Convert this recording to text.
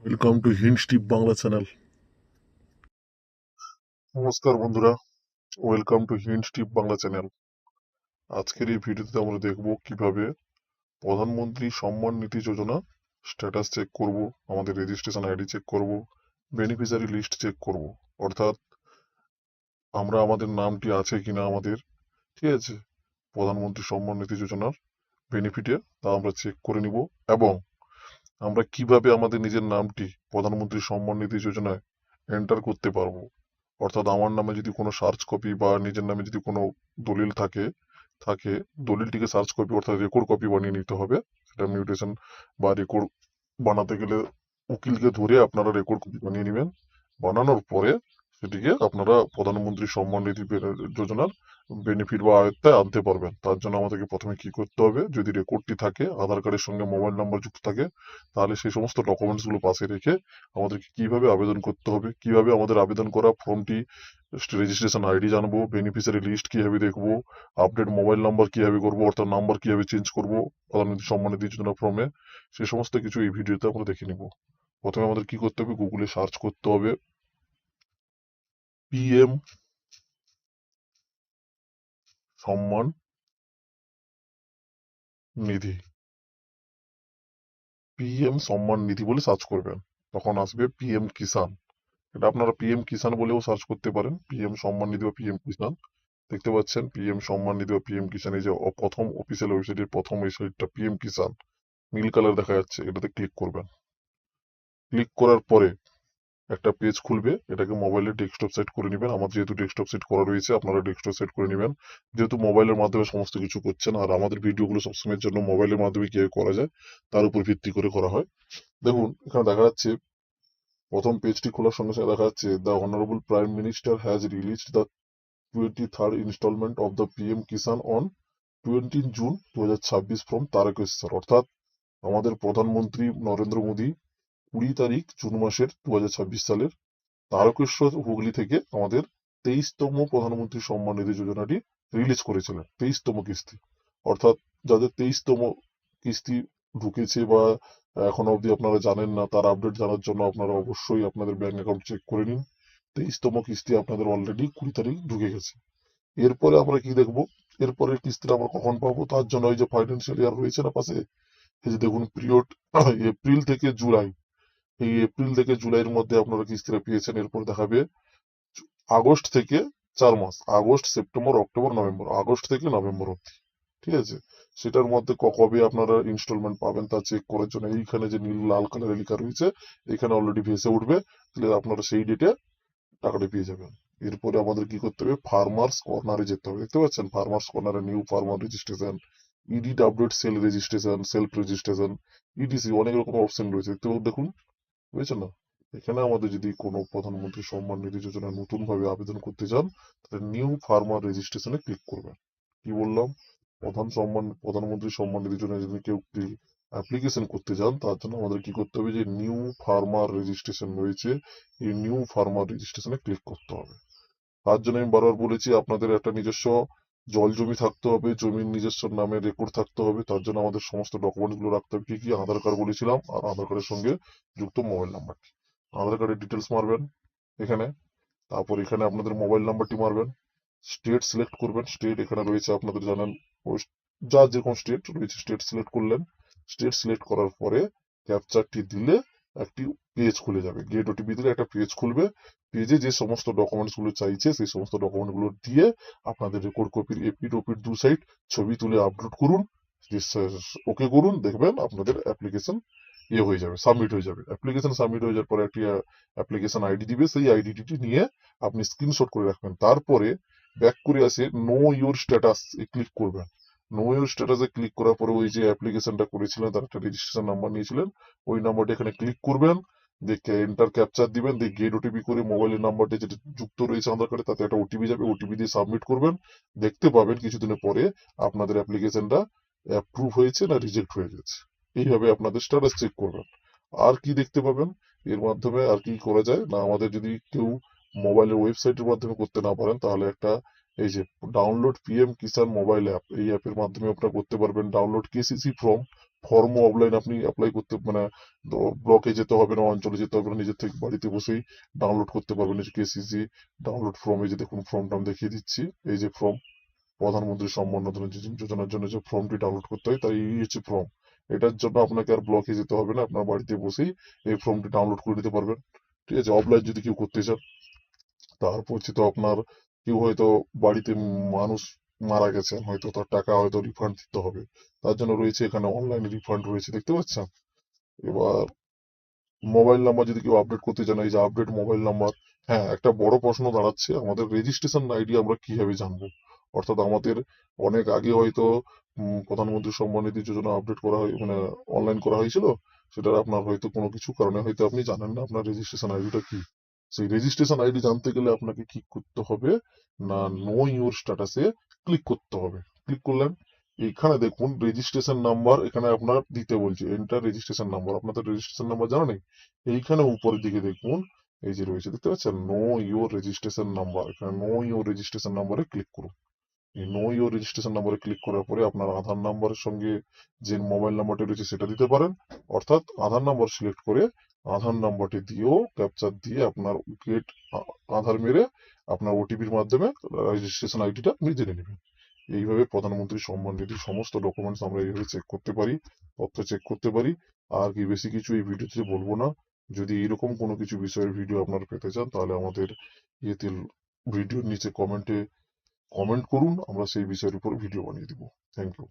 Welcome to hints tip Bangla channel. নমস্কার বন্ধুরা, welcome to hints tip Bangla channel. আজকের এই ভিডিওতে আমরা দেখব কিভাবে প্রধানমন্ত্রী সম্মান নিধি যোজনা স্ট্যাটাস চেক করব, আমাদের রেজিস্ট্রেশন আইডি চেক করব, বেনিফিশিয়ারি লিস্ট চেক করব। অর্থাৎ আমরা আমাদের নামটি আছে কিনা আমাদের, ঠিক আছে, প্রধানমন্ত্রী সম্মান নিধি যোজনার বেনিফিটে তা আমরা চেক করে নিব। এবং আমরা কিভাবে আমাদের নিজের নামটি প্রধানমন্ত্রী সম্মান নিধি যোজনায় এন্টার করতে পারবো। অর্থাৎ আমার নামে যদি কোনো সার্চ কপি বা নিজের নামে যদি কোনো দলিল থাকে থাকে দলিলটিকে সার্চ কপি অর্থাৎ রেকর্ড কপি বানিয়ে নিতে হবে। সেটা মিউটেশন বা রেকর্ড বানাতে গেলে উকিলকে ধরে আপনারা রেকর্ড কপি বানিয়ে নেবেন। বানানোর পরে সেটিকে আপনারা প্রধানমন্ত্রী সম্মান নিধি যোজনার বেনিফিট বা আয়ত্তায় আনতে পারবেন। তার জন্য আমাদেরকে প্রথমে কি করতে হবে, যদি রেকর্ডটি থাকে, আধার কার্ডের সঙ্গে মোবাইল নাম্বার যুক্ত থাকে, তাহলে সেই সমস্ত ডকুমেন্টস গুলো পাশে রেখে আমাদেরকে কিভাবে আবেদন করতে হবে, কিভাবে আমাদের আবেদন করা ফর্মটি, রেজিস্ট্রেশন আইডি জানবো, বেনিফিশিয়ারি লিস্ট কিভাবে দেখবো, আপডেট মোবাইল নাম্বার কিভাবে করবো, অর্থাৎ নাম্বার কিভাবে চেঞ্জ করবো প্রধানমন্ত্রী সম্মান নিধি যোজনা ফর্মে, সেই সমস্ত কিছু এই ভিডিওতে আমরা দেখে নিব। প্রথমে আমাদের কি করতে হবে, গুগলে সার্চ করতে হবে পিএম সম্মান নিধি। পিএম সম্মান নিধি বলে সার্চ করবেন, তখন আসবে পিএম কিষান। এটা আপনারা পিএম কিষান বলেও সার্চ করতে পারেন, পিএম সম্মান নিধি বা পিএম কিষান। দেখতে পাচ্ছেন পিএম সম্মান নিধি বা পিএম কিষান, এই যে প্রথম অফিসিয়াল ওয়েবসাইটের প্রথম ওয়েবসাইটটা পিএম কিষান, নীল কালার দেখা যাচ্ছে, এটাতে ক্লিক করবেন। ক্লিক করার পরে একটা পেজ খুলবে, এটাকে মোবাইলে ডেস্কটপ সেট করে নেবেন। আমার যেহেতু ডেস্কটপ সেট করা রয়েছে, আপনারা ডেস্কটপ সেট করে নেবেন, যেহেতু মোবাইলের মাধ্যমে সমস্ত কিছু করছেন। আর আমাদের ভিডিওগুলো সবসময়ের জন্য মোবাইলের মাধ্যমে কিভাবে করা যায় তার উপর ভিত্তি করে করা হয়। দেখুন এখানে দেখা যাচ্ছে, প্রথম পেজটি খোলার সঙ্গে সঙ্গে দেখা যাচ্ছে the honourable prime minister has released the 23rd instalment of the PM Kisan on 20 June 2026 from Tarakeswar. অর্থাৎ আমাদের প্রধানমন্ত্রী নরেন্দ্র মোদী 20 তারিখ জুন মাসের 2026 সালের তারকেশ্বর হুগলি থেকে আমাদের 23তম প্রধানমন্ত্রী সম্মান নিধি যোজনাটি রিলিজ করেছিলেন, 23তম কিস্তি। অর্থাৎ যাদের 23তম কিস্তি ঢুকেছে বা এখনো অবধি আপনারা জানেন না, তার আপডেট জানার জন্য আপনারা অবশ্যই আপনাদের ব্যাংক অ্যাকাউন্ট চেক করে নিন। 23তম কিস্তি আপনাদের অলরেডি 20 তারিখ ঢুকে গেছে। এরপরে আমরা কি দেখবো, এরপরের কিস্তিটা আমরা কখন পাবো, তার জন্য ওই যে ফাইন্যান্সিয়াল ইয়ার রয়েছে না পাশে, এই যে দেখুন পিরিয়ড এপ্রিল থেকে জুলাই, এই এপ্রিল থেকে জুলাইয়ের মধ্যে আপনারা কিস্তিটা পেয়েছেন। এরপর দেখাবে আগস্ট থেকে 4 মাস, August September October November, August থেকে নভেম্বর অব্দি, ঠিক আছে। সেটার মধ্যে কবে আপনারা ইনস্টলমেন্ট পাবেন তা চেক করার জন্য এইখানে যে নীল লাল কালারে লেখা রয়েছে, এখানে অলরেডি ভেসে উঠবে, তাহলে আপনারা সেই ডেটে টাকাটা পেয়ে যাবেন। এরপরে আমাদের কি করতে হবে, ফার্মার্স কর্নারে যেতে হবে। দেখতে পাচ্ছেন ফার্মার্স কর্নারে new farmer registration, edit update cell registration, self registration, EDC, অনেক রকম অপশন রয়েছে। দেখুন, বুঝেছেন না? এখানে আমাদের যদি কোনো প্রধানমন্ত্রী সম্মান নিধি যোজনায় নতুন ভাবে আবেদন করতে চান, তাহলে নিউ ফার্মার রেজিস্ট্রেশনে ক্লিক করবেন। কি বললাম, প্রধানমন্ত্রী সম্মান নিধি যোজনায় যদি কেউ অ্যাপ্লিকেশন করতে চান, তার জন্য আমাদের কি করতে হবে, যে নিউ ফার্মার রেজিস্ট্রেশন রয়েছে, এই নিউ ফার্মার রেজিস্ট্রেশনে ক্লিক করতে হবে। তার জন্য আমি বারবার বলেছি, আপনাদের একটা নিজস্ব জল জমি থাকতে হবে, জমির নিজস্ব নামে রেকর্ড থাকতে হবে। তার জন্য আমাদের সমস্ত ডকুমেন্টস গুলো রাখতে হবে, কি কি, আধার কার্ড বলেছিলাম, আর আধার কার্ডের সঙ্গে যুক্ত মোবাইল নাম্বারটি। আধার কার্ডের ডিটেলস মারবেন এখানে, তারপর এখানে আপনাদের মোবাইল নাম্বারটি মারবেন, স্টেট সিলেক্ট করবেন। স্টেট এখানে রয়েছে আপনাদের জানেন, যার যেরকম স্টেট রয়েছে স্টেট সিলেক্ট করলেন। স্টেট সিলেক্ট করার পরে ক্যাপচারটি দিলে একটি পেজ খুলে যাবে, গেট ওটিপি দিলে একটা পেজ খুলবে। পেজে যে সমস্ত ডকুমেন্টস গুলো চাইছে সেই সমস্ত ডকুমেন্ট গুলো দিয়ে আপনাদের রেকর্ড কপির এপিট ওপিট 2 সাইড ছবি তুলে আপলোড করুন, ওকে করুন, দেখবেন আপনাদের অ্যাপ্লিকেশন হয়ে যাবে, সাবমিট হয়ে যাবে। অ্যাপ্লিকেশন সাবমিট হয়ে যাওয়ার পরে একটি অ্যাপ্লিকেশন আইডি দিবে, সেই আইডিটি নিয়ে আপনি স্ক্রিনশট করে রাখবেন। তারপরে ব্যাক করে আসে no your status A click করবেন। নো ইউর স্ট্যাটাসে ক্লিক করার পরে ওই যে অ্যাপ্লিকেশনটা করেছিলেন তার একটা রেজিস্ট্রেশন নাম্বার নিয়েছিলেন, ওই নাম্বারটা এখানে ক্লিক করবেন, দেখে এন্টার ক্যাপচার দিবেন, দিয়ে গেট ওটিপি করে মোবাইলের নাম্বারটা যেটা যুক্ত রয়েছে আধার কার্ডে তাতে একটা ওটিপি যাবে, ওটিপি দিয়ে সাবমিট করবেন। দেখতে পাবেন কিছুদিনের পরে আপনাদের অ্যাপ্লিকেশনটা অ্যাপ্রুভ হয়েছে না রিজেক্ট হয়ে গেছে। এইভাবে আপনাদের স্ট্যাটাস চেক করবেন। আর কি দেখতে পাবেন এর মাধ্যমে, আর কি করা যায় না, আমাদের যদি কেউ মোবাইলের ওয়েবসাইটের মাধ্যমে করতে না পারেন, তাহলে একটা এই যে ডাউনলোড পিএম কিষান মোবাইল অ্যাপ, এই অ্যাপের মাধ্যমে আপনারা করতে পারবেন। ডাউনলোড কেসিসি ফর্ম ফর্মও অফলাইন আপনি অ্যাপ্লাই করতে মানে ব্লকে যেতে হবে না, অঞ্চলে যেতে হবে না, নিজের থেকে বাড়িতে বসেই ডাউনলোড করতে পারবেন। এই যে কেসিসি ডাউনলোড ফর্ম, এই যে দেখুন ফর্মটা আমি দেখিয়ে দিচ্ছি, এই যে ফর্ম, প্রধানমন্ত্রী সম্মান যোজনার জন্য যে ফর্মটি ডাউনলোড করতে হয়, তাই এই হচ্ছে ফর্ম। এটার জন্য আপনাকে আর ব্লকে যেতে হবে না, আপনার বাড়িতে বসেই এই ফর্মটি ডাউনলোড করে নিতে পারবেন। ঠিক আছে, অফলাইন যদি কেউ করতে চান। তারপর হচ্ছে তো আপনার কেউ হয়তো বাড়িতে মানুষ মারা গেছেন, হয়তো তার টাকা হয়তো রিফান্ড দিতে হবে, তার জন্য রয়েছে এখানে অনলাইন রিফান্ড রয়েছে, দেখতে পাচ্ছেন। এবার মোবাইল নাম্বার যদি কেউ আপডেট করতে চান, এই যে আপডেট মোবাইল নাম্বার। হ্যাঁ, একটা বড় প্রশ্ন দাঁড়াচ্ছে, আমাদের রেজিস্ট্রেশন আইডি আমরা কিভাবে জানবো? অর্থাৎ আমাদের অনেক আগে হয়তো প্রধানমন্ত্রী সম্মান নিধি যোজনা আপডেট করা হয়, মানে অনলাইন করা হয়েছিল, সেটা আপনার হয়তো কোনো কিছু কারণে হয়তো আপনি জানেন না আপনার রেজিস্ট্রেশন আইডিটা কি। সেই রেজিস্ট্রেশন আইডি জানতে গেলে আপনাকে কি করতে হবে না, নো ইউর স্ট্যাটাসে ক্লিক করতে হবে। ক্লিক করলেন, এখানে দেখুন রেজিস্ট্রেশন নাম্বার এখানে আপনার দিতে বলছে, এন্টার রেজিস্ট্রেশন নাম্বার। আপনাদের রেজিস্ট্রেশন নাম্বার জানা নেই? এইখানে উপরের দিকে দেখুন, এই যে রয়েছে, দেখতে পাচ্ছেন নো ইউর রেজিস্ট্রেশন নাম্বার। এখানে নো ইউর রেজিস্ট্রেশন নাম্বারে ক্লিক করুন। এই নো ইউর রেজিস্ট্রেশন নাম্বারে ক্লিক করার পরে আপনার আধার নাম্বারের সঙ্গে যে মোবাইল নাম্বারটি রয়েছে সেটা দিতে পারেন। অর্থাৎ আধার নাম্বার সিলেক্ট করে আধার নাম্বারটি দিয়েও ক্যাপচার দিয়ে আপনার গেট আধার মেরে আপনার ওটিপির মাধ্যমে রেজিস্ট্রেশন আইডিটা আপনি জেনে নেবেন। এইভাবে প্রধানমন্ত্রী সম্মান নিধির সমস্ত ডকুমেন্টস আমরা এইভাবে চেক করতে পারি, তথ্য চেক করতে পারি। আর কি বেশি কিছু এই ভিডিওতে বলবো না। যদি এরকম কোনো কিছু বিষয়ের ভিডিও আপনারা পেতে চান, তাহলে আমাদের ইয়েতে ভিডিওর নিচে কমেন্ট করুন, আমরা সেই বিষয়ের উপর ভিডিও বানিয়ে দিব। Thank you.